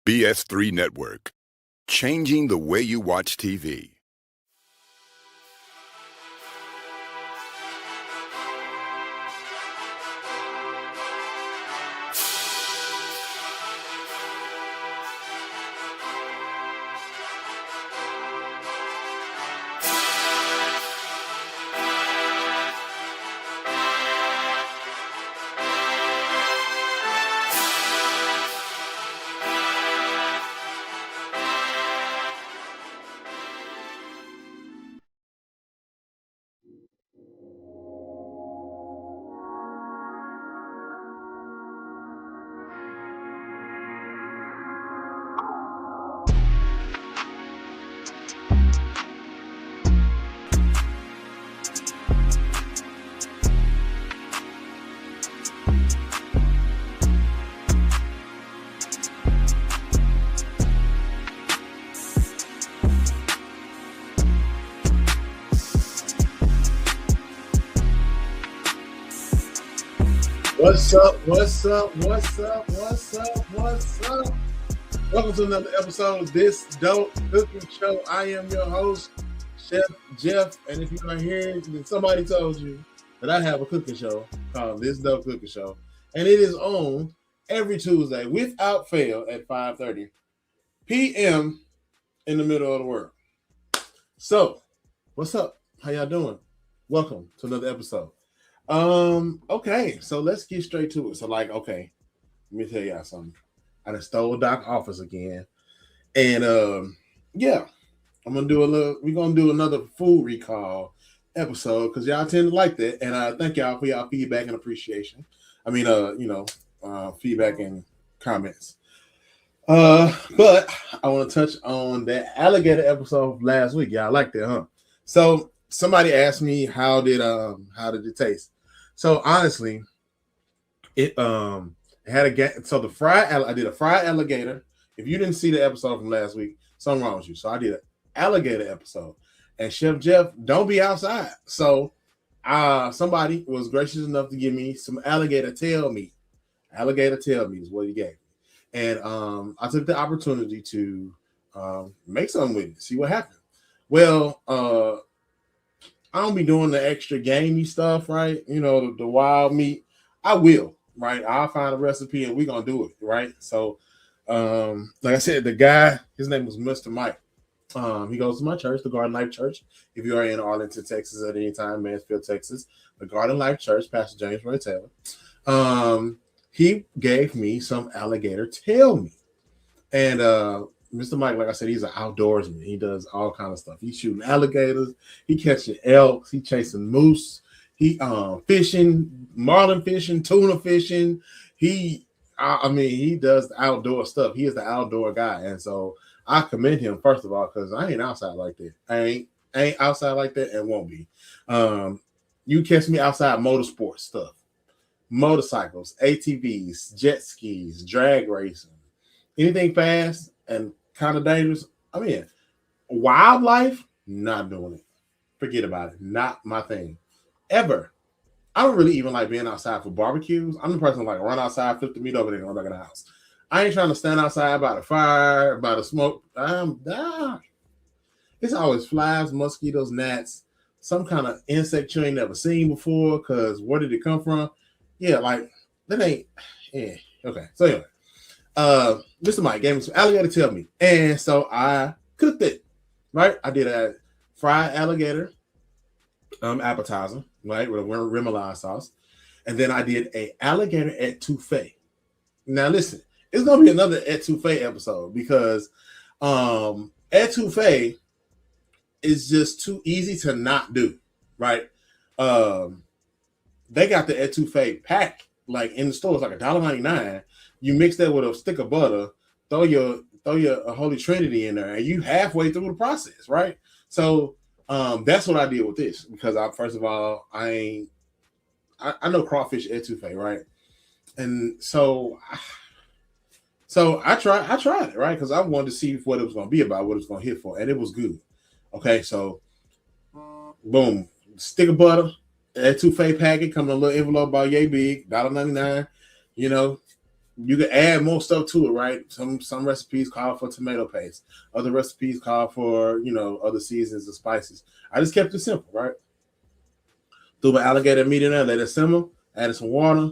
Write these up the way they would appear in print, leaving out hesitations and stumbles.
BS3 Network, changing the way you watch TV. What's up? What's up? What's up? What's up? What's up? Welcome to another episode of This Dope Cooking Show. I am your host, Chef Jeff. And if you're not here, then somebody told you that I have a cooking show called This Dope Cooking Show. And it is on every Tuesday without fail at 5:30 p.m. in the middle of the world. So, what's up? How y'all doing? Welcome to another episode. Okay, so let's get straight to it. So, let me tell y'all something. I done stole Doc's office again. And we're gonna do another food recall episode because y'all tend to like that. And thank y'all for y'all feedback and appreciation. Feedback and comments. But I want to touch on that alligator episode last week. Y'all like that, huh? So somebody asked me how did it taste? So honestly, it had a so the I did a fried alligator. If you didn't see the episode from last week, something wrong with you. So I did an alligator episode. And Chef Jeff, don't be outside. So somebody was gracious enough to give me some alligator tail meat. Alligator tail meat is what he gave me. And I took the opportunity to make something with it, see what happened. Well, I don't be doing the extra gamey stuff, right? You know, the wild meat. I will, right? I'll find a recipe and we're going to do it, right? So, like I said, the guy, his name was Mr. Mike. He goes to my church, the Garden Life Church. If you are in Arlington, Texas at any time, Mansfield, Texas, the Garden Life Church, Pastor James Roy Taylor. He gave me some alligator tail meat. And Mr. Mike, like I said, he's an outdoorsman. He does all kind of stuff. He's shooting alligators. He catching elks. He chasing moose. He fishing, marlin fishing, tuna fishing. He does the outdoor stuff. He is the outdoor guy. And so I commend him, first of all, because I ain't outside like that. I ain't outside like that and won't be. You catch me outside motorsport stuff. Motorcycles, ATVs, jet skis, drag racing, anything fast and kind of dangerous. I mean, wildlife, not doing it. Forget about it. Not my thing. Ever. I don't really even like being outside for barbecues. I'm the person like run outside, flip the meat over there, and run back in the house. I ain't trying to stand outside by the fire, by the smoke. It's always flies, mosquitoes, gnats, some kind of insect you ain't never seen before, because where did it come from? Yeah, like, that ain't, yeah, okay. So anyway, Mr. Mike gave me some alligator tail meat. And so I cooked it, right? I did a fried alligator appetizer, right, with a remoulade sauce. And then I did a alligator etouffee. Now listen, it's going to be another etouffee episode because etouffee is just too easy to not do, right? They got the etouffee pack like in the store. It's like $1.99. You mix that with a stick of butter, throw your Holy Trinity in there, and you halfway through the process, right? So that's what I did with this because I know crawfish etouffee, right? And so I tried it, right? Because I wanted to see what it was going to be about, what it was going to hit for, and it was good. Okay, so boom, stick of butter. Etouffee packet come in a little envelope about yay big, $1.99. You know, you can add more stuff to it, right? Some recipes call for tomato paste, other recipes call for other seasons and spices. I just kept it simple, right? Threw my alligator meat in there, let it simmer, added some water,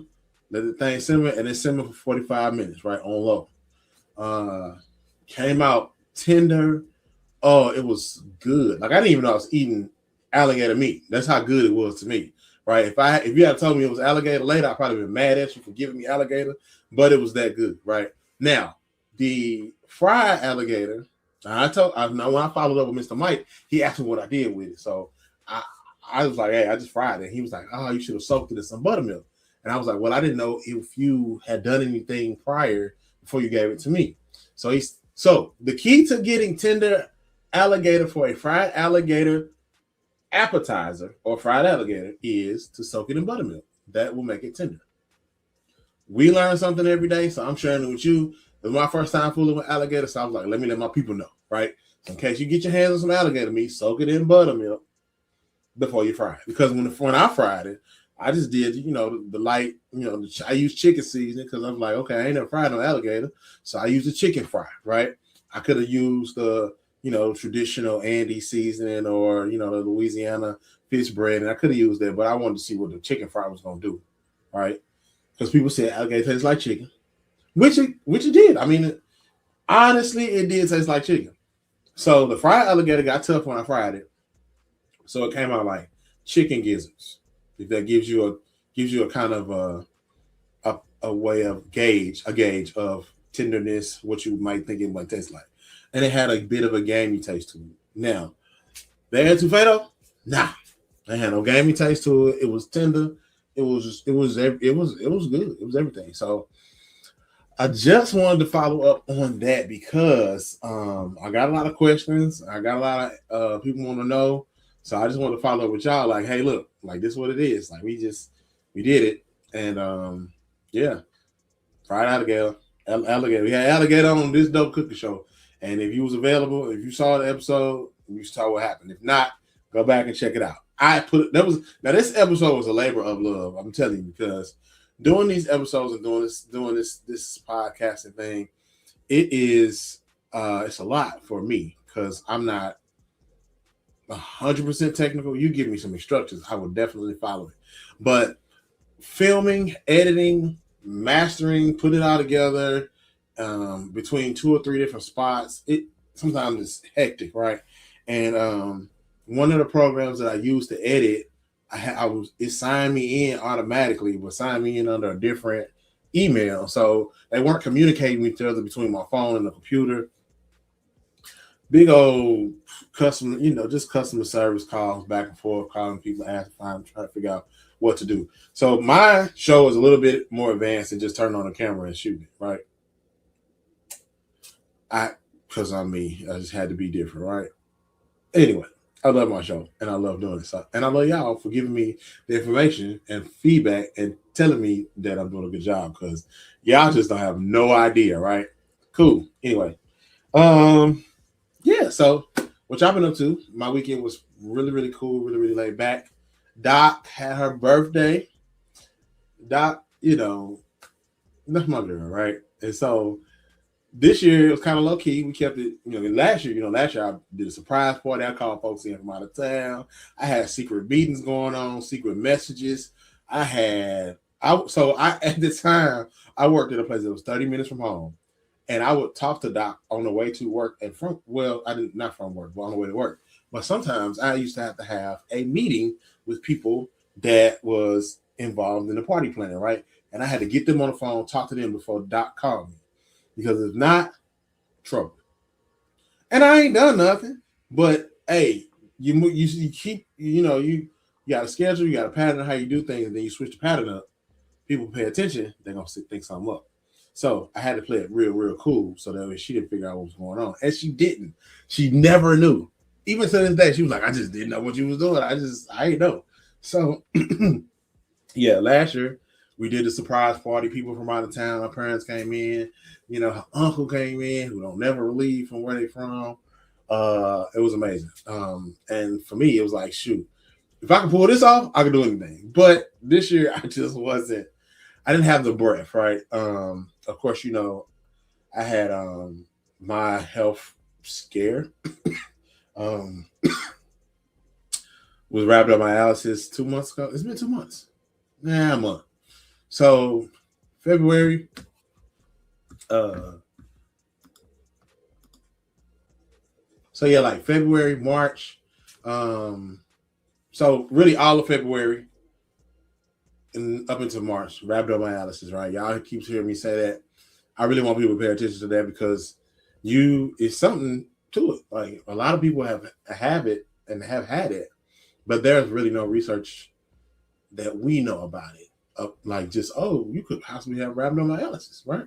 let the thing simmer, and then simmer for 45 minutes, right, on low. Came out tender. Oh, it was good. Like I didn't even know I was eating alligator meat. That's how good it was to me, right? If you had told me it was alligator later, I'd probably been mad at you for giving me alligator, but it was that good, right? Now, the fried alligator, I know when I followed up with Mr. Mike, he asked me what I did with it. So I was like, hey, I just fried it. He was like, oh, you should have soaked it in some buttermilk. And I was like, well, I didn't know if you had done anything prior before you gave it to me. So the key to getting tender alligator for a fried alligator appetizer or fried alligator is to soak it in buttermilk. That will make it tender. We learn something every day, so I'm sharing it with you. It was my first time fooling with alligator, so I was like, let me let my people know, right? So in case you get your hands on some alligator meat, soak it in buttermilk before you fry it. Because when I fried it, I just did, the light, I used chicken seasoning because I was like, okay, I ain't never fried no alligator. So I used the chicken fry, right? I could have used the, traditional Andy seasoning or, the Louisiana fish bread, and I could have used that, but I wanted to see what the chicken fry was going to do, right? Because people said alligator tastes like chicken, which it did. I mean, honestly, it did taste like chicken. So the fried alligator got tough when I fried it. So it came out like chicken gizzards. If that gives you a kind of a way of gauge of tenderness, what you might think it might taste like. And it had a bit of a gamey taste to it. Now, they had tufado? Nah. They had no gamey taste to it. It was tender. It was good. It was everything. So I just wanted to follow up on that because I got a lot of questions. I got a lot of people want to know. So I just want to follow up with y'all. Like, hey, look, like this is what it is. Like we did it, and yeah, fried alligator. We had alligator on this dope cooking show, and if you was available, if you saw the episode, you saw what happened. If not, go back and check it out. This episode was a labor of love. I'm telling you, because doing these episodes and doing this podcasting thing, it's a lot for me because I'm not 100% technical. You give me some instructions, I will definitely follow it. But filming, editing, mastering, put it all together between 2 or 3 different spots, it sometimes it's hectic, right? And one of the programs that I used to edit, it signed me in automatically, but signed me in under a different email. So they weren't communicating with each other between my phone and the computer. Big old customer, just customer service calls back and forth, calling people, trying to figure out what to do. So my show is a little bit more advanced than just turning on the camera and shooting it, right? Because I'm me, I just had to be different, right? Anyway, I love my show and I love doing it. So, and I love y'all for giving me the information and feedback and telling me that I'm doing a good job because y'all just don't have no idea, right? Cool. Anyway, yeah, so what y'all been up to? My weekend was really, really cool, really, really laid back. Doc had her birthday. Doc, that's my girl, right? And so this year it was kind of low key. We kept it, last year I did a surprise party. I called folks in from out of town. I had secret meetings going on, secret messages. At the time I worked at a place that was 30 minutes from home. And I would talk to Doc on the way to work and not from work, but on the way to work. But sometimes I used to have a meeting with people that was involved in the party planning, right? And I had to get them on the phone, talk to them before Doc called me. Because if not, trouble. And I ain't done nothing. But hey, you keep, you got a schedule, you got a pattern of how you do things, and then you switch the pattern up. People pay attention, they're gonna think something up. So I had to play it real, real cool so that way she didn't figure out what was going on. And she didn't. She never knew. Even to this day, she was like, I just didn't know what you was doing. I ain't know. So yeah, last year we did a surprise party. People from out of town, our parents came in, her uncle came in who don't never leave from where they from. It was amazing. And for me, it was like, shoot, if I can pull this off, I can do anything. But this year I just wasn't. I didn't have the breath, right? of course, I had my health scare. um, was rhabdomyolysis 2 months ago. It's been 2 months. A month. So February, like February, March. So really all of February and up into March, rhabdomyolysis, right? Y'all keeps hearing me say that. I really want people to pay attention to that because it's something to it. Like a lot of people have it and have had it, but there's really no research that we know about it. Like just, you could possibly have rhabdomyolysis, right?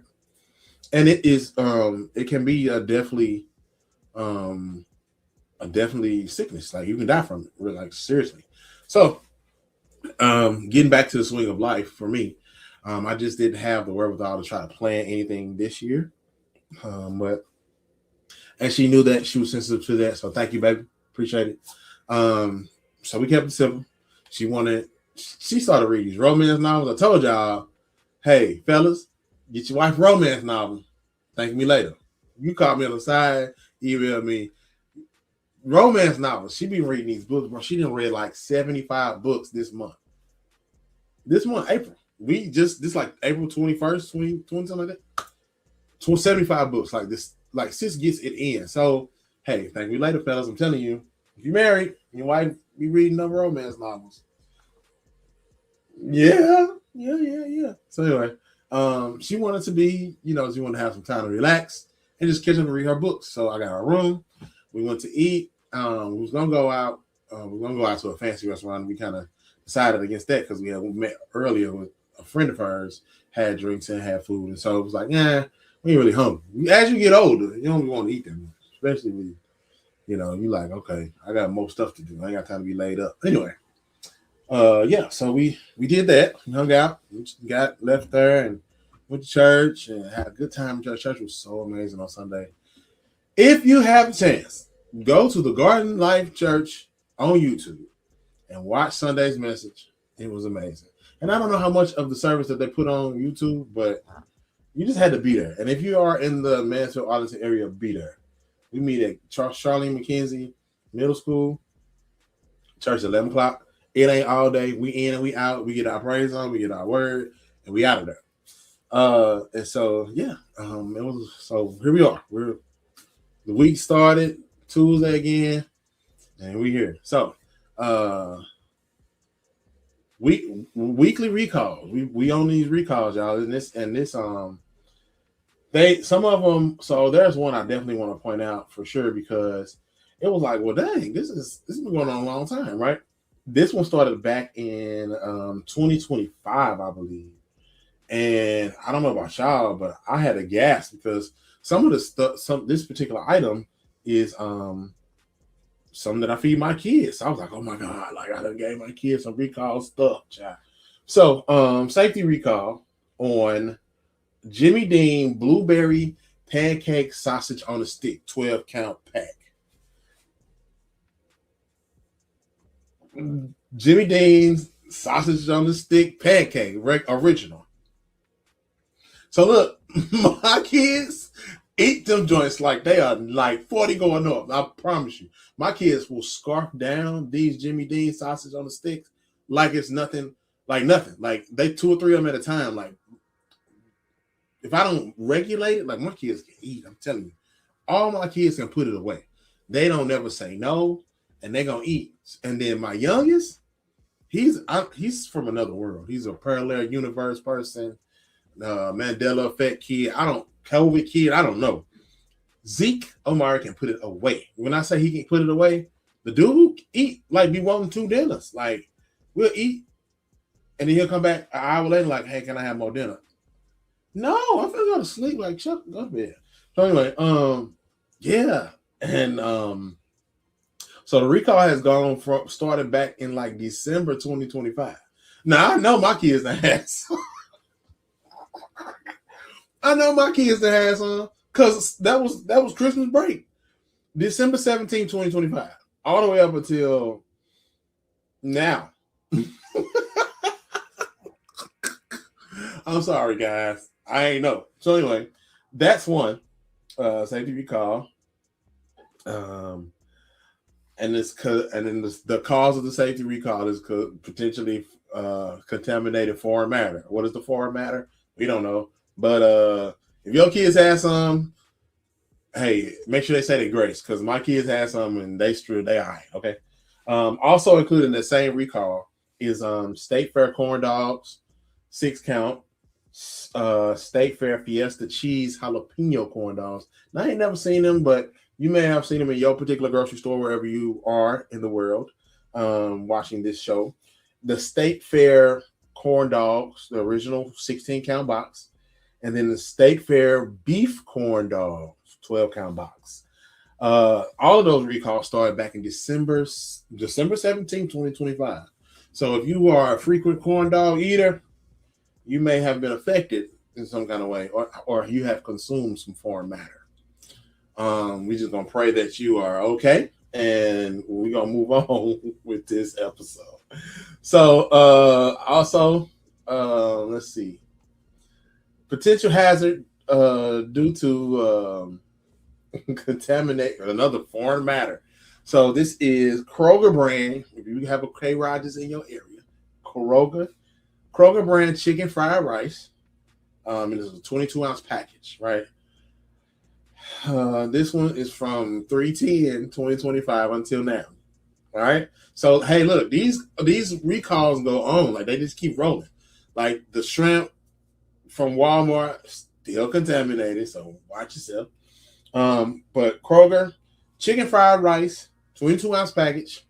And it is it can be a definitely sickness. Like you can die from it, really, like seriously. So getting back to the swing of life for me, I just didn't have the wherewithal to try to plan anything this year. But and she knew that, she was sensitive to that. So thank you, baby. Appreciate it. So we kept it simple. She started reading these romance novels. I told y'all, hey, fellas, get your wife a romance novel. Thank me later. You call me on the side, email me. Romance novels. She be reading these books, bro. She done read like 75 books this month. This month, April. This like April 21st, 20 something like that. 75 books like this. Like sis gets it in. So, hey, thank me later, fellas. I'm telling you, if you're married, your wife be reading no romance novels. Yeah. So anyway, she wanted to be, she wanted to have some time to relax and just catch up and read her books. So I got her room. We went to eat. We was gonna go out. We were gonna go out to a fancy restaurant. We kind of decided against that because we met earlier with a friend of hers, had drinks and had food, and so it was like, we ain't really hungry. As you get older, you don't want to eat them, especially when you like, okay, I got more stuff to do. I ain't got time to be laid up. Anyway, so we did that. We hung out. We got left there and went to church and had a good time. Church was so amazing on Sunday. If you have a chance, go to the Garden Life Church on YouTube and watch Sunday's message. It was amazing. And I don't know how much of the service that they put on YouTube, but you just had to be there. And if you are in the Mansfield, Arlington area, be there. We meet at Charlene McKenzie Middle School, church at 11 o'clock. It ain't all day. We in and we out. We get our praise on, we get our word, and we out of there. And so, it was, so here we are. The week started Tuesday again, and we here. So, weekly recalls. We own these recalls, y'all. And some of them. So there's one I definitely want to point out for sure because it was like, well, dang, this has been going on a long time, right? This one started back in 2025, I believe. And I don't know about y'all, but I had a gasp because some of the stuff, this particular item is something that I feed my kids. So I was like, oh my God, like I done gave my kids some recall stuff, child. So safety recall on Jimmy Dean blueberry pancake sausage on a stick, 12 count pack. Jimmy Dean's sausage on the stick pancake, original. So look, my kids eat them joints like they are like 40 going up. I promise you. My kids will scarf down these Jimmy Dean sausage on the sticks like it's nothing, like nothing. Like they 2 or 3 of them at a time. Like if I don't regulate it, like my kids can eat. I'm telling you, all my kids can put it away. They don't never say no, and they're gonna eat. And then my youngest, he's from another world. He's a parallel universe person, Mandela effect kid. COVID kid. I don't know. Zeke Omar can put it away. When I say he can put it away, the dude eat like be wanting 2 dinners. Like we'll eat, and then he'll come back an hour later, like, hey, can I have more dinner? No, I'm gonna go to sleep. Like, Chuck, go to bed. So anyway, and so the recall has started back in like December 2025. Now I know my kids that has. I know my kids that has some because that was Christmas break, December 17, 2025, all the way up until now. I'm sorry, guys. I ain't know. So anyway, that's one safety recall. Um, and then the cause of the safety recall is potentially contaminated foreign matter. What is the foreign matter? We don't know. But if your kids have some, hey, make sure they say their grace because my kids had some and they screwed they all right. Okay. Also included in the same recall is State Fair corn dogs, 6 count, State Fair Fiesta cheese jalapeno corn dogs. Now I ain't never seen them, but you may have seen them in your particular grocery store wherever you are in the world watching this show. The State Fair corn dogs, the original 16 count box, and then the State Fair beef corn dogs, 12 count box. All of those recalls started back in December 17, 2025. So if you are a frequent corn dog eater, you may have been affected in some kind of way, or you have consumed some foreign matter. We're just gonna pray that you are okay, and we're gonna move on with this episode. So also, let's see. Potential hazard due to contaminate another foreign matter. So this is Kroger brand. If you have a K Rogers in your area, Kroger brand chicken fried rice. It is a 22-ounce package, right? This one is from 3/10/2025 until now. All right. So hey, look, these recalls go on, like they just keep rolling. Like the shrimp from Walmart still contaminated, so watch yourself. But Kroger chicken fried rice, 22-ounce package,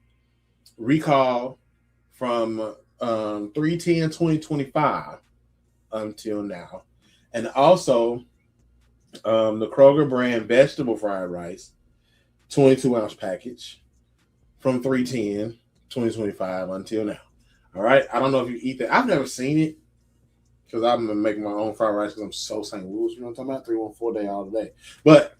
recall from 3/10/2025 until now. And also the Kroger brand vegetable fried rice, 22-ounce package from 3/10/2025 until now. All right. I don't know if you eat that. I've never seen it because I'm gonna make my own fried rice because I'm so St. Louis. You know what I'm talking about? 314 day all day. But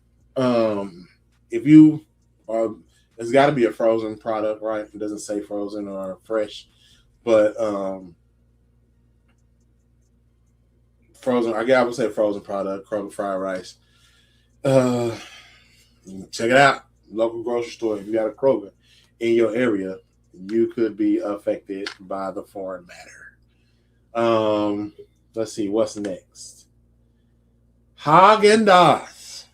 if you are, it's got to be a frozen product, right? It doesn't say frozen or fresh, but frozen. I would say frozen product, Kroger fried rice. Check it out, local grocery store. If you got a Kroger in your area, you could be affected by the foreign matter. Let's see what's next. Haagen-Dazs.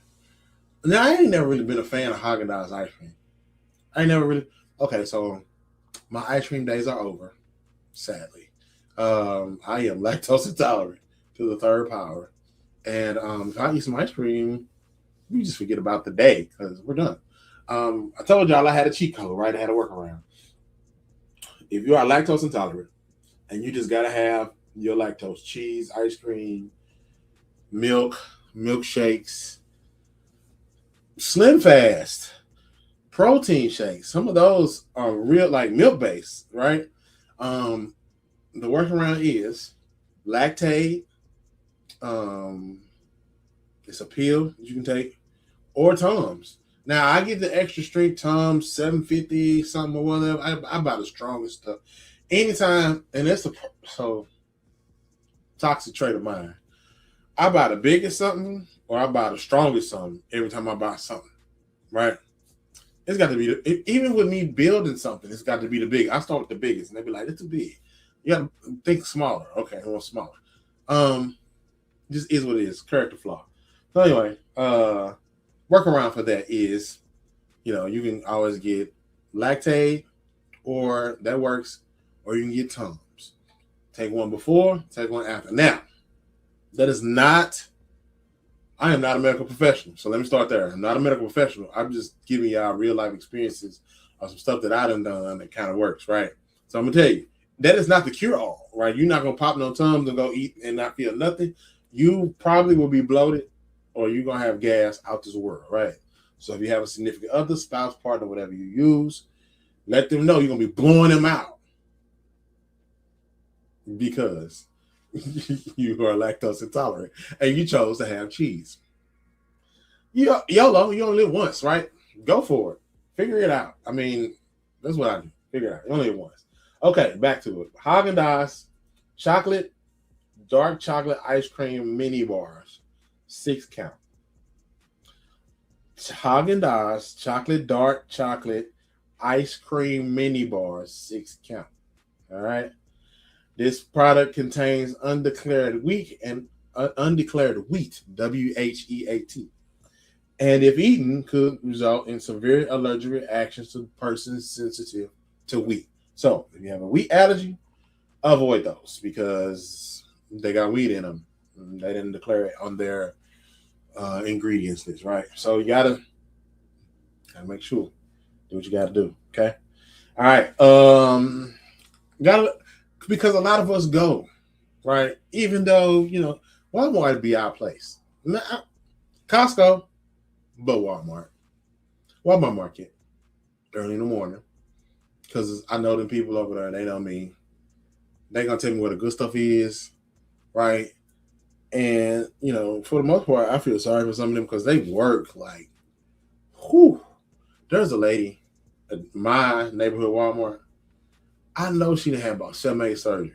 Now I ain't never really been a fan of Haagen-Dazs ice cream. I ain't never really. Okay, so my ice cream days are over. Sadly, I am lactose intolerant to the third power, and if I eat some ice cream, you just forget about the day because we're done. I told y'all I had a cheat code, right? I had a workaround. If you are lactose intolerant and you just gotta have your lactose cheese, ice cream, milk, milkshakes, Slim Fast, protein shakes. Some of those are real, like milk based, right? The workaround is lactate. It's a pill that you can take, or Tums. Now I get the extra strength Tums 750 something or whatever. I buy the strongest stuff anytime, and that's so toxic trait of mine. I buy the biggest something, or I buy the strongest something every time I buy something, right? It's got to be even with me building something, it's got to be the big. I start with the biggest, and they be like, "It's too big." You got to think smaller. Okay, I want smaller. Just is what it is. Character flaw. So anyway, workaround for that is, you can always get lactate, or that works, or you can get Tums. Take one before, take one after. Now, that is not. I am not a medical professional, so let me start there. I'm not a medical professional. I'm just giving y'all real life experiences of some stuff that I done that kind of works, right? So I'm gonna tell you that is not the cure all, right? You're not gonna pop no Tums and go eat and not feel nothing. You probably will be bloated, or you're gonna have gas out this world, right? So if you have a significant other, spouse, partner, whatever you use, let them know you're gonna be blowing them out because you are lactose intolerant and you chose to have cheese. YOLO, you only live once, right? Go for it. Figure it out. I mean, that's what I do. Figure it out. You only live once. Okay, back to it. Haagen-Dazs chocolate dark chocolate ice cream mini bars, 6 count. Haagen-Dazs chocolate dark chocolate ice cream mini bars, 6 count. All right. This product contains undeclared wheat and undeclared wheat, WHEAT, and if eaten, could result in severe allergic reactions to persons sensitive to wheat. So, if you have a wheat allergy, avoid those because they got wheat in them. They didn't declare it on their ingredients list, right? So you gotta make sure. Do what you gotta do. Okay. All right. Gotta because a lot of us go, right? Even though, Walmart be our place. Costco, but Walmart. Walmart market. Early in the morning. Because I know them people over there, they know me. They gonna tell me where the good stuff is, right? And for the most part, I feel sorry for some of them because they work like, whew. There's a lady at my neighborhood Walmart. I know she done had about 7, 8 surgeries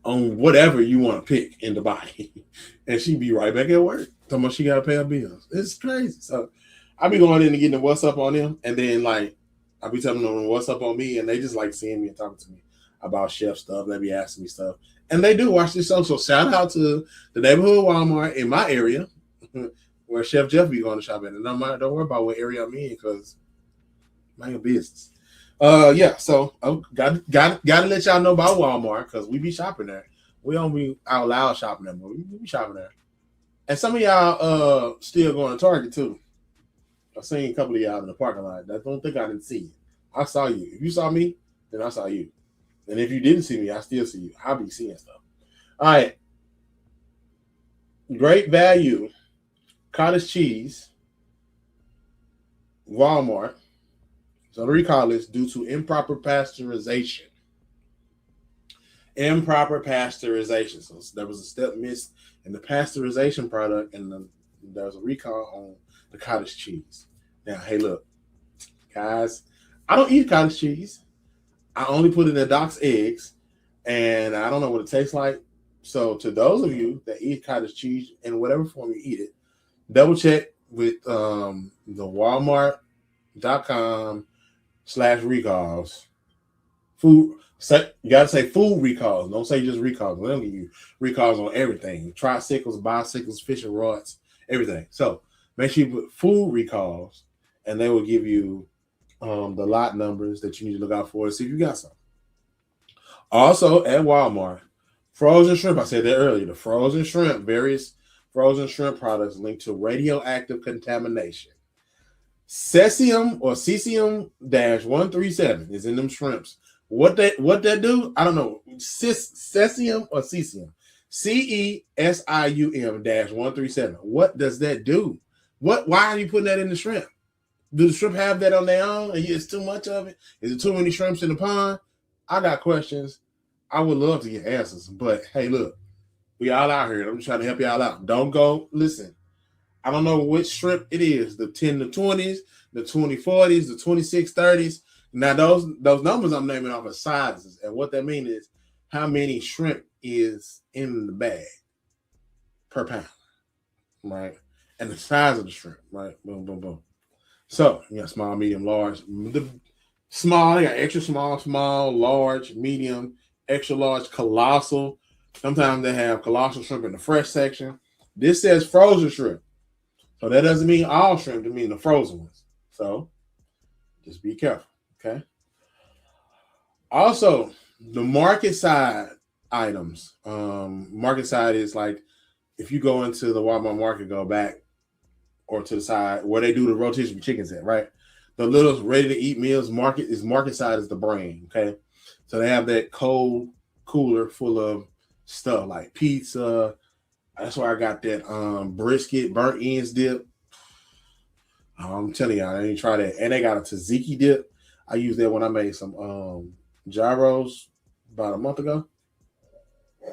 on whatever you want to pick in the body, and she be right back at work. Talking about she gotta pay her bills. It's crazy. So I be going in and getting the what's up on them, and then I be telling them what's up on me, and they just like seeing me and talking to me about chef stuff. They be asking me stuff. And they do watch this show. So shout out to the neighborhood Walmart in my area where Chef Jeff be going to shop at. And don't worry about what area I'm in because mind your business. Yeah, so got to let y'all know about Walmart because we be shopping there. We don't be out loud shopping there, but we be shopping there. And some of y'all still going to Target too. I seen a couple of y'all in the parking lot. I don't think I didn't see you. I saw you. If you saw me, then I saw you. And if you didn't see me, I still see you. I'll be seeing stuff. All right. Great value. Cottage cheese. Walmart. So the recall is due to improper pasteurization. Improper pasteurization. So there was a step missed in the pasteurization product, and there was a recall on the cottage cheese. Now, hey, look, guys, I don't eat cottage cheese. I only put it in Doc's eggs, and I don't know what it tastes like. So to those of you that eat cottage cheese in whatever form you eat it, double check with the Walmart.com/recalls. Food. You gotta say food recalls. Don't say just recalls. They'll give you recalls on everything: tricycles, bicycles, fishing rods, everything. So make sure you put food recalls, and they will give you the lot numbers that you need to look out for to see if you got some. Also at Walmart, frozen shrimp. I said that earlier. The frozen shrimp, various frozen shrimp products linked to radioactive contamination. Cesium or cesium-137 is in them shrimps. What that do? I don't know. Cesium or cesium? CESIUM-137. What does that do? Why are you putting that in the shrimp? Do the shrimp have that on their own? And it's too much of it? Is it too many shrimps in the pond? I got questions. I would love to get answers. But hey, look, we all out here. I'm just trying to help y'all out. Don't go. Listen, I don't know which shrimp it is. The 10 to 20s, the 2040s, the 2630s. Now, those numbers I'm naming off as sizes. And what that means is how many shrimp is in the bag per pound. Right? And the size of the shrimp. Right? Boom, boom, boom. So, you got small, medium, large. The small, you got extra small, large, medium, extra large, colossal. Sometimes they have colossal shrimp in the fresh section. This says frozen shrimp. So that doesn't mean all shrimp, it means the frozen ones. So just be careful, okay? Also, the market side items. Market side is like if you go into the Walmart market, go back or to the side where they do the rotisserie chickens at, right? The little ready-to-eat meals market side is the brain, okay? So they have that cold cooler full of stuff like pizza. That's why I got that brisket, burnt ends dip. I'm telling y'all, I ain't try that. And they got a tzatziki dip. I used that when I made some gyros about a month ago.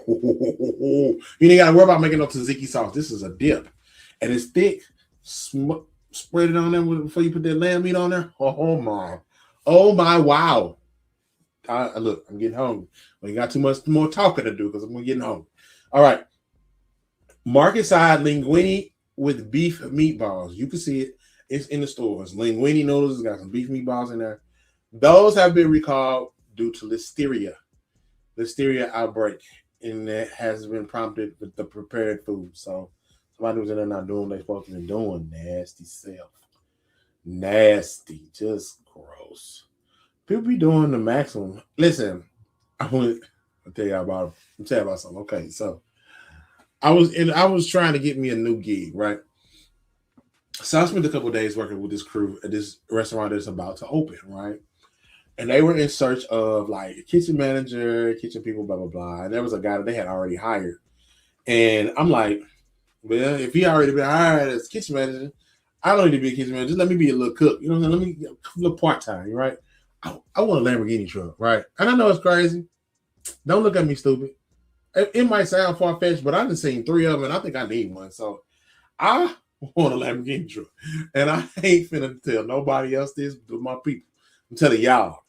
You ain't got to worry about making no tzatziki sauce. This is a dip. And it's thick. Spread it on there before you put that lamb meat on there. Oh my, wow. Look, I'm getting hungry. We got too much more talking to do because I'm getting hungry. All right. Market side linguine with beef meatballs. You can see it. It's in the stores. Linguine noodles. It's got some beef meatballs in there. Those have been recalled due to listeria outbreak, and that has been prompted with the prepared food. So somebody was in there not doing what they're supposed to be doing. Nasty self. Nasty. Just gross. People be doing the maximum. Listen, I'll tell you about something. Okay, so I was trying to get me a new gig, right? So I spent a couple of days working with this crew at this restaurant that's about to open, right? And they were in search of like a kitchen manager, kitchen people, blah blah blah. And there was a guy that they had already hired, and I'm like, well, if he already been hired as kitchen manager, I don't need to be a kitchen manager. Just let me be a little cook. You know what I'm saying? Let me get a little part time, right? I want a Lamborghini truck, right? And I know it's crazy. Don't look at me stupid. It might sound far fetched, but I've seen 3 of them, and I think I need one. So I want a Lamborghini truck, and I ain't finna tell nobody else this but my people. I'm telling y'all,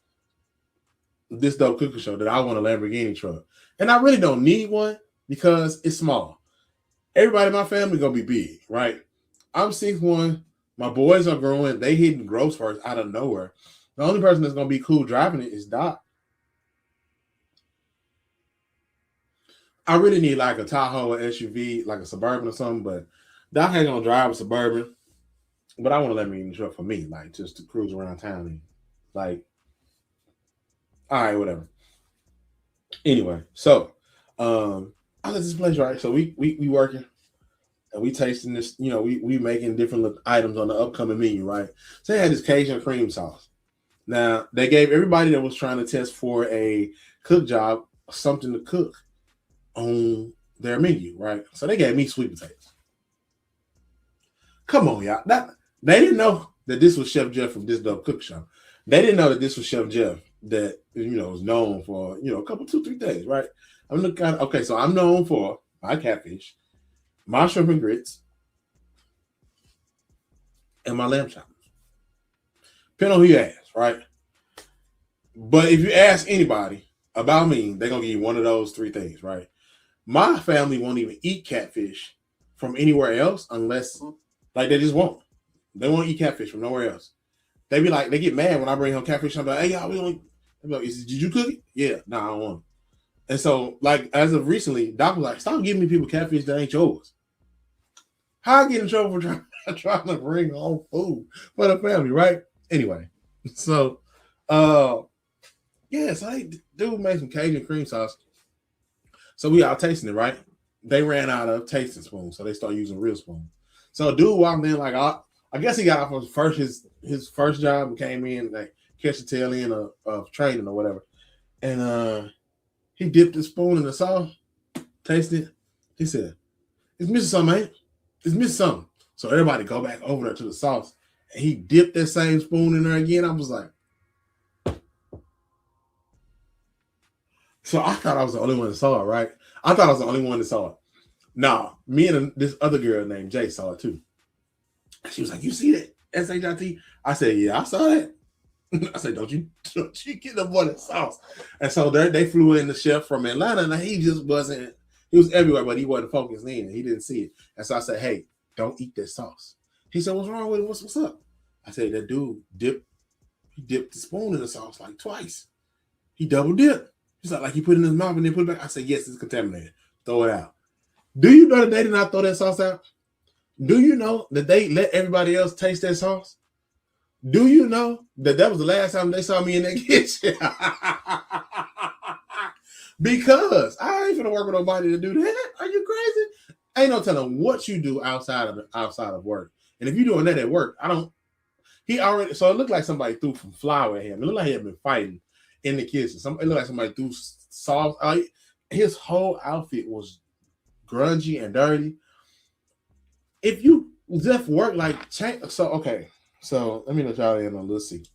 this dope cooking show, that I want a Lamborghini truck, and I really don't need one because it's small. Everybody in my family gonna be big, right? I'm 6'1". My boys are growing. They hitting growth spurts out of nowhere. The only person that's gonna be cool driving it is Doc. I really need like a Tahoe or SUV, like a Suburban or something, but Doc ain't gonna drive a Suburban. But I want to Lamborghini truck for me, like just to cruise around town and like, all right, whatever. Anyway, so I let this place, right. So we working and we tasting this, we making different items on the upcoming menu, right? So they had this Cajun cream sauce. Now they gave everybody that was trying to test for a cook job something to cook on their menu, right? So they gave me sweet potatoes. Come on, y'all. They didn't know that this was Chef Jeff from This Dope Cook Show. They didn't know that this was Chef Jeff that was known for a couple 2-3 things, right? I'm looking at, okay, so I'm known for my catfish, my shrimp and grits, and my lamb chops. Depending on who you ask, right? But if you ask anybody about me, they're gonna give you one of those 3 things, right? My family won't even eat catfish from anywhere else unless, like, they just won't. They won't eat catfish from nowhere else. They be like, they get mad when I bring home catfish. I'm like, hey, y'all, we don't. They be like, did you cook it? Yeah, no, I don't want it. And so, like, as of recently, Doc was like, stop giving me people catfish that ain't yours. How I get in trouble for trying to bring home food for the family, right? Anyway, so, yeah, so they dude made some Cajun cream sauce. So we all tasting it, right? They ran out of tasting spoons, so they started using real spoons. So dude walked in like, I guess he got off of his first job and came in like catch the tail end of training or whatever. And he dipped his spoon in the sauce, tasted it. He said, it's missing something, ain't it? It's missing something. So everybody go back over there to the sauce. And he dipped that same spoon in there again. I was like, so I thought I was the only one that saw it, right? I thought I was the only one that saw it. Nah, me and this other girl named Jay saw it too. She was like, you see that? SHIT? I said, yeah, I saw that. I said, don't you get the boy that sauce. And so they flew in the chef from Atlanta, and he just wasn't, he was everywhere, but he wasn't focused in. He didn't see it. And so I said, hey, don't eat that sauce. He said, what's wrong with it? What's up? I said, that dude dipped the spoon in the sauce like twice. He double dipped. He's like he put it in his mouth and then put it back. I said, yes, it's contaminated. Throw it out. Do you know that they did not throw that sauce out? Do you know that they let everybody else taste that sauce? Do you know that was the last time they saw me in that kitchen? Because I ain't gonna work with nobody to do that. Are you crazy? Ain't no telling what you do outside of work. And if you're doing that at work, so it looked like somebody threw some flour at him. It looked like he had been fighting in the kitchen. It looked like somebody threw sauce. His whole outfit was grungy and dirty. If you left work so let me let y'all in on a little secret.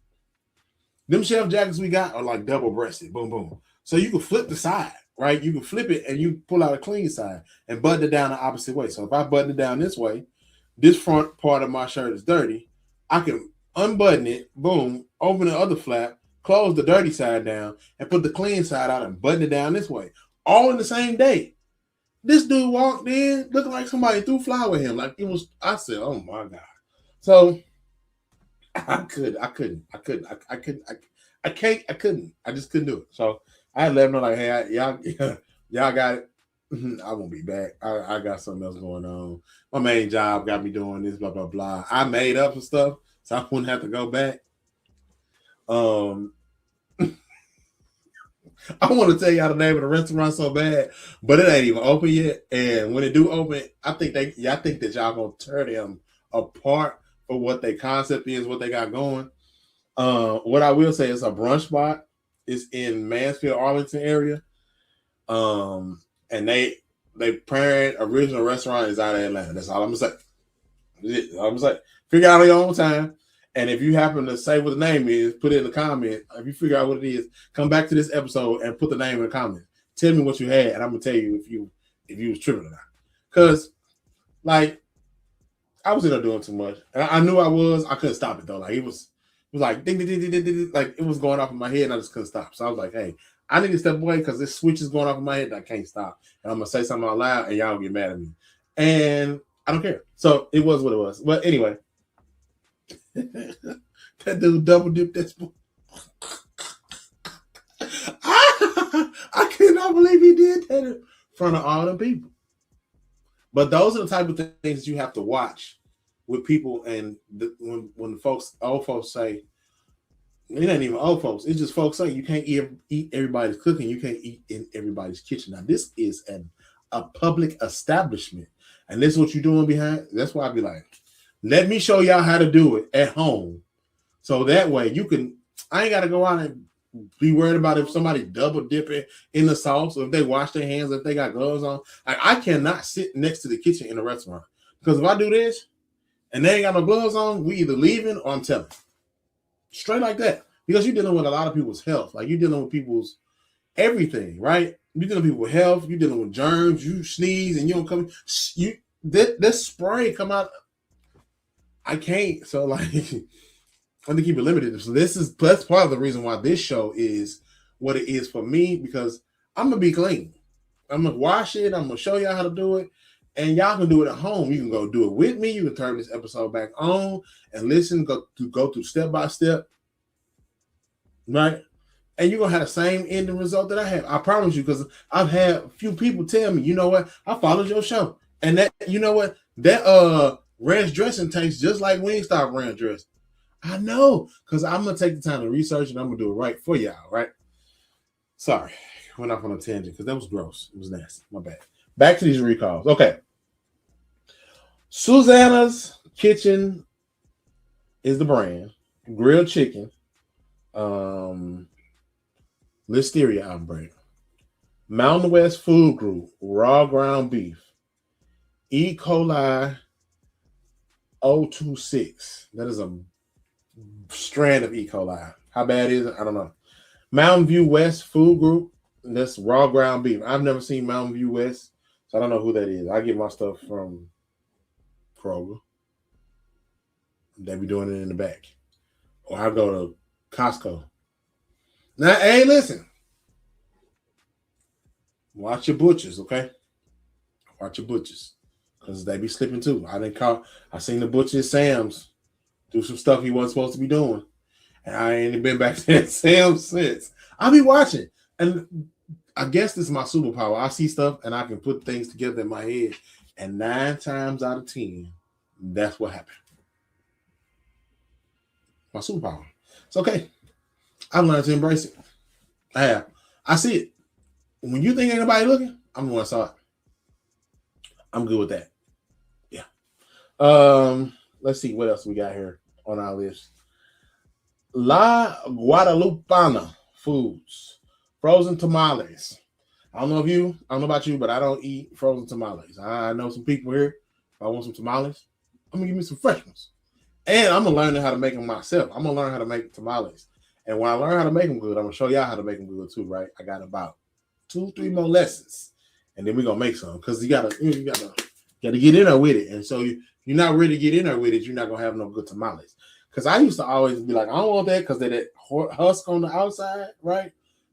Them chef jackets we got are like double breasted, boom, boom. So you can flip the side, right? You can flip it and you pull out a clean side and button it down the opposite way. So if I button it down this way, this front part of my shirt is dirty. I can unbutton it, boom, open the other flap, close the dirty side down, and put the clean side out and button it down this way. All in the same day. This dude walked in looking like somebody threw flour at him. Like it was, I said, oh my God. So I couldn't. I just couldn't do it. So I let them know, like, hey, y'all got it. I won't be back. I got something else going on. My main job got me doing this, blah, blah, blah. I made up some stuff, so I wouldn't have to go back. I want to tell y'all the name of the restaurant so bad, but it ain't even open yet. And when it do open, I think that y'all gonna tear them apart for what their concept is, what they got going. What I will say is a brunch spot. It's in Mansfield, Arlington area. And they parent original restaurant is out of Atlanta. That's all I'm gonna say. Figure out on your own time. And if you happen to say what the name is, put it in the comment. If you figure out what it is, come back to this episode and put the name in the comment. Tell me what you had, and I'm gonna tell you if you was tripping or not. Cause like I was in there doing too much, and I knew I was. I couldn't stop it though. Like it was like ding, ding, ding, ding, ding, ding, like it was going off in my head, and I just couldn't stop. So I was like, hey, I need to step away because this switch is going off in my head, and I can't stop. And I'm gonna say something out loud, and y'all get mad at me, and I don't care. So it was what it was. But anyway. That dude double dipped that spoon. I cannot believe he did that in front of all the people. But those are the type of things that you have to watch with people. And when old folks say, it ain't even old folks, it's just folks say you can't eat everybody's cooking, you can't eat in everybody's kitchen. Now, this is a public establishment, and this is what you're doing behind. That's why I be like, let me show y'all how to do it at home. So that way I ain't got to go out and be worried about if somebody double dipping in the sauce or if they wash their hands, if they got gloves on. I cannot sit next to the kitchen in a restaurant because if I do this and they ain't got no gloves on, we either leaving or I'm telling. Straight like that. Because you're dealing with a lot of people's health. Like you're dealing with people's everything, right? You're dealing with people's health. You're dealing with germs. You sneeze and you don't come. That spray come out. I can't. So like, I have to keep it limited. So that's part of the reason why this show is what it is for me, because I'm gonna be clean. I'm gonna wash it. I'm gonna show y'all how to do it, and y'all can do it at home. You can go do it with me. You can turn this episode back on and listen. Go through step by step, right? And you're gonna have the same ending result that I have. I promise you, because I've had a few people tell me, you know what? I followed your show, and that, you know what? That ranch dressing tastes just like Wingstop ranch dressing. I know, because I'm going to take the time to research and I'm going to do it right for y'all, right? Sorry, went off on a tangent because that was gross. It was nasty. My bad. Back to these recalls. Okay. Susanna's Kitchen is the brand. Grilled chicken. Listeria outbreak. Mountain West Food Group. Raw ground beef. E. coli 026. That is a strand of E. coli. How bad is it? I don't know. Mountain View West Food Group. That's raw ground beef. I've never seen Mountain View West, so I don't know who that is. I get my stuff from Kroger. They be doing it in the back. Or I go to Costco. Now, hey, listen. Watch your butchers, okay? Watch your butchers. Because they be slipping too. I seen the butcher at Sam's do some stuff he wasn't supposed to be doing. And I ain't been back to that Sam's since. I be watching. And I guess this is my superpower. I see stuff and I can put things together in my head. And 9 times out of 10, that's what happened. My superpower. It's okay. I've learned to embrace it. I have. I see it. When you think ain't nobody looking, I'm the one that saw it. I'm good with that. Yeah. Let's see what else we got here on our list. La Guadalupana Foods. Frozen tamales. I don't know about you, but I don't eat frozen tamales. I know some people here. If I want some tamales, I'm gonna give me some fresh ones. And I'm gonna learn how to make them myself. I'm gonna learn how to make tamales. And when I learn how to make them good, I'm gonna show y'all how to make them good too, right? I got about 2-3 more lessons. And then we're gonna make some, because you gotta get in there with it. And so you're not ready to get in there with it, you're not gonna have no good tamales. Because I used to always be like, I don't want that because that husk on the outside, right?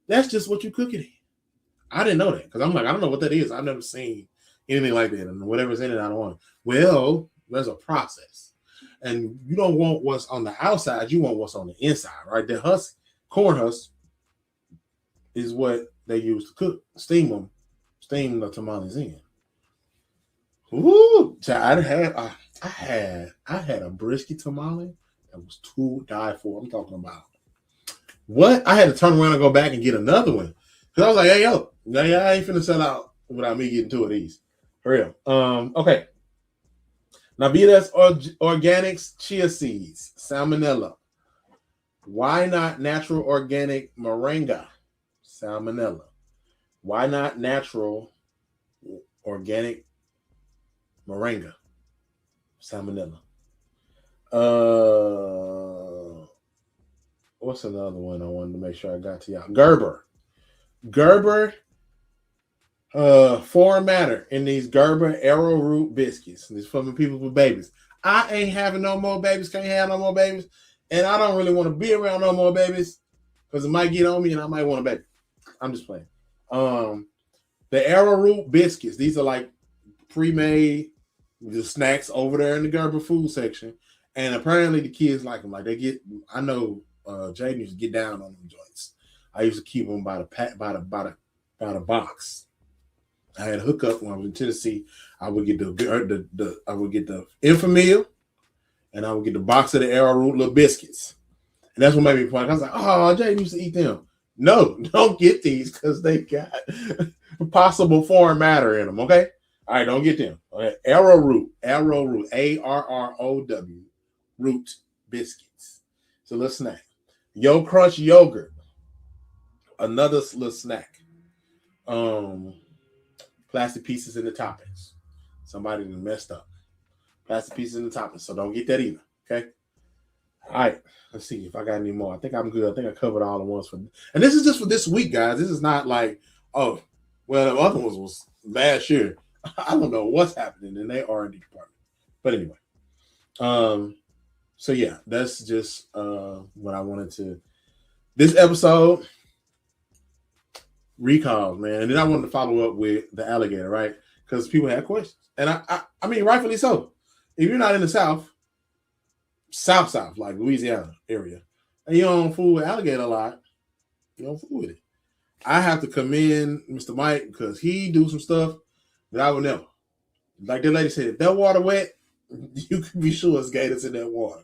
That's just what you cook it in. I didn't know that because I'm like, I don't know what that is. I've never seen anything like that. And whatever's in it, I don't want it. Well, there's a process. And you don't want what's on the outside. You want what's on the inside, right? The husk, corn husk, is what they use to cook, steam the tamales in. Ooh, I had a brisket tamale that was to die for. I'm talking about what I had to turn around and go back and get another one because I was like, hey yo, I ain't finna sell out without me getting two of these for real. Okay. Navitas Organics chia seeds, salmonella. Why not natural organic moringa? Salmonella. Why not natural organic moringa? Salmonella. What's another one I wanted to make sure I got to y'all? Gerber. Foreign matter in these Gerber arrowroot biscuits. These for the people with babies. I ain't having no more babies. Can't have no more babies. And I don't really want to be around no more babies because it might get on me and I might want a baby. I'm just playing. The arrowroot biscuits. These are like pre-made the snacks over there in the Gerber food section. And apparently the kids like them. Like they get, I know Jaden used to get down on them joints. I used to keep them by the box. I had a hookup when I was in Tennessee. I would get the Infamil, and I would get the box of the arrowroot little biscuits. And that's what made me point. I was like, oh, Jaden used to eat them. No, don't get these because they got possible foreign matter in them. Okay, all right, don't get them. Okay. Arrowroot, ARROW, root biscuits. It's a little snack. Yo Crunch yogurt, another little snack. Plastic pieces in the toppings. Somebody messed up. Plastic pieces in the toppings, so don't get that either. Okay. All right. Let's see if I got any more. I think I'm good. I think I covered all the ones for. And this is just for this week, guys. This is not like, oh, well, the other ones was last year. I don't know what's happening in their R&D department. But anyway, so yeah, that's just what I wanted to. This episode. Recalls, man. And then I wanted to follow up with the alligator, right? Because people had questions. And I mean, rightfully so. If you're not in the South, like Louisiana area, and you don't fool with alligator a lot, you don't fool with it. I have to commend Mr. Mike because he do some stuff that I would never. Like the lady said, if that water wet, you can be sure it's gators in that water.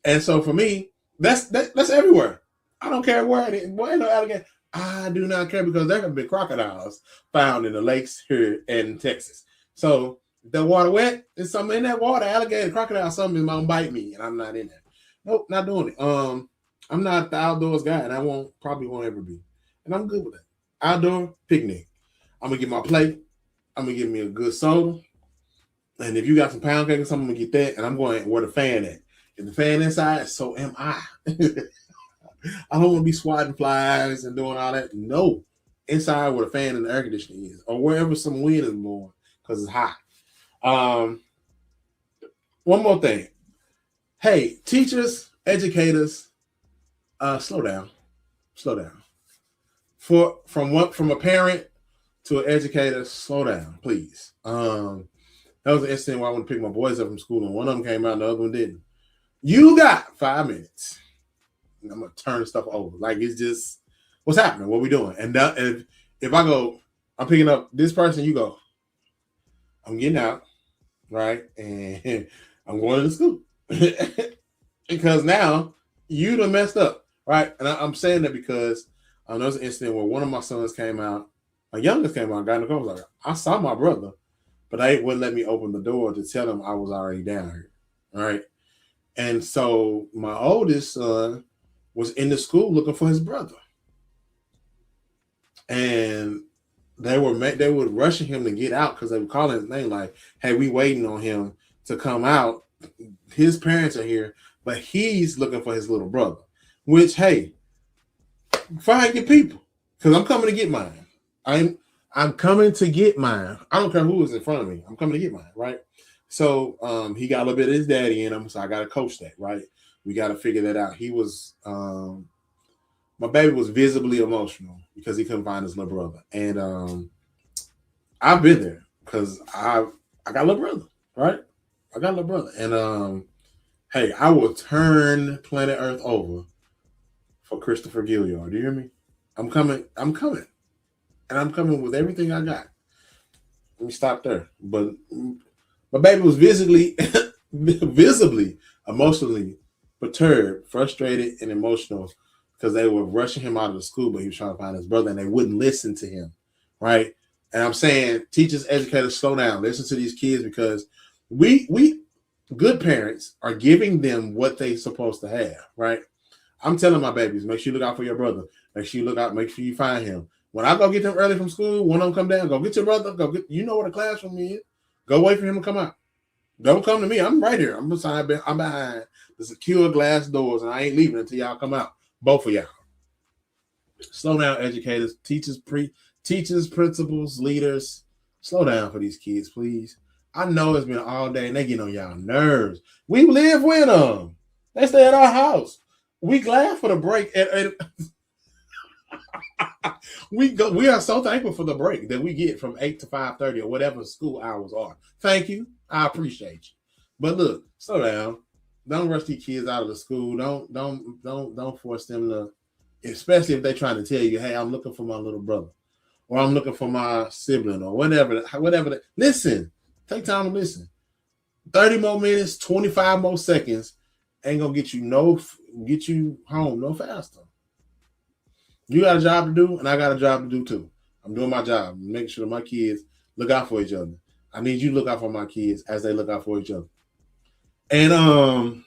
And so for me, that's everywhere. I don't care where it is. Boy, ain't no alligator. I do not care because there have been crocodiles found in the lakes here in Texas. So if the water wet, there's something in that water, alligator, crocodile, something is gonna bite me, and I'm not in there. Nope, not doing it. I'm not the outdoors guy, and I probably won't ever be. And I'm good with that. Outdoor picnic. I'm gonna get my plate. I'm gonna get me a good soda. And if you got some pound cake or something, I'm gonna get that. And I'm going where the fan at. If the fan inside, so am I. I don't want to be swatting flies and doing all that. No. Inside where the fan and the air conditioning is. Or wherever some wind is blowing because it's hot. One more thing. Hey, teachers, educators, slow down. Slow down. From a parent to an educator, slow down, please. That was an incident where I went to pick my boys up from school and one of them came out and the other one didn't. You got 5 minutes. I'm gonna turn stuff over. Like it's just what's happening, what we doing. And if I go, I'm picking up this person, you go, I'm getting out, right? And I'm going to the school. Because now you done messed up, right? And I'm saying that because there was an incident where one of my sons came out, my youngest came out, got in the car, was like, I saw my brother, but they wouldn't let me open the door to tell him I was already down here, right? And so my oldest son was in the school looking for his brother. And they were rushing him to get out because they were calling his name like, hey, we waiting on him to come out. His parents are here, but he's looking for his little brother. Which, hey, find your people. Because I'm coming to get mine. I'm coming to get mine. I don't care who is in front of me. I'm coming to get mine, right? So he got a little bit of his daddy in him, so I got to coach that, right? We got to figure that out. He was my baby was visibly emotional because he couldn't find his little brother, and I've been there because I got a little brother, right? I got a little brother, and hey, I will turn planet Earth over for Christopher Gilliard. Do you hear me? I'm coming. I'm coming, and I'm coming with everything I got. Let me stop there. But my baby was visibly, emotionally perturbed, frustrated, and emotional because they were rushing him out of the school, but he was trying to find his brother, and they wouldn't listen to him, right? And I'm saying, teachers, educators, slow down, listen to these kids because we good parents are giving them what they're supposed to have, right? I'm telling my babies, make sure you look out for your brother. Make sure you look out, make sure you find him. When I go get them early from school, one of them come down, go get your brother, go get, you know where the classroom is. Go wait for him to come out. Don't come to me. I'm right here. I'm behind the secure glass doors, and I ain't leaving until y'all come out. Both of y'all. Slow down, educators, teachers, principals, leaders. Slow down for these kids, please. I know it's been all day, and they get on y'all nerves. We live with them. They stay at our house. We glad for the break, and we are so thankful for the break that we get from 8 to 5:30 or whatever school hours are. Thank you. I appreciate you. But look, slow down. Don't rush these kids out of the school. Don't force them to, especially if they're trying to tell you, hey, I'm looking for my little brother, or I'm looking for my sibling, or whatever. Listen. Take time to listen. 30 more minutes, 25 more seconds ain't gonna get you home no faster. You got a job to do, and I got a job to do too. I'm doing my job, making sure my kids look out for each other. I need you to look out for my kids as they look out for each other. And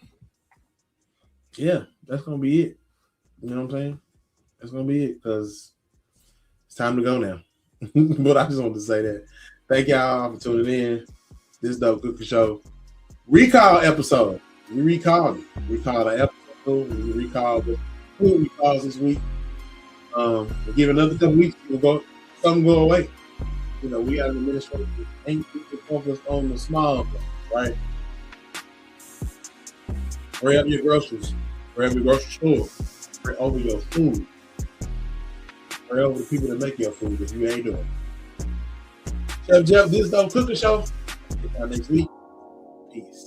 yeah, that's gonna be it. You know what I'm saying? That's gonna be it because it's time to go now. But I just wanted to say that. Thank y'all for tuning in. This Dope Cooking Show recall episode. We recalled it. Recalled the episode. We recalled the food recalls this week. We'll give another couple weeks. Something go away. You know, we got an administration ain't focused on the small things, right? Hurry up your groceries. Hurry up your grocery store. Hurry over your food. Hurry over the people that make your food if you ain't doing it. Chef Jeff, this Dope Cooking Show. Get y'all next week. Peace.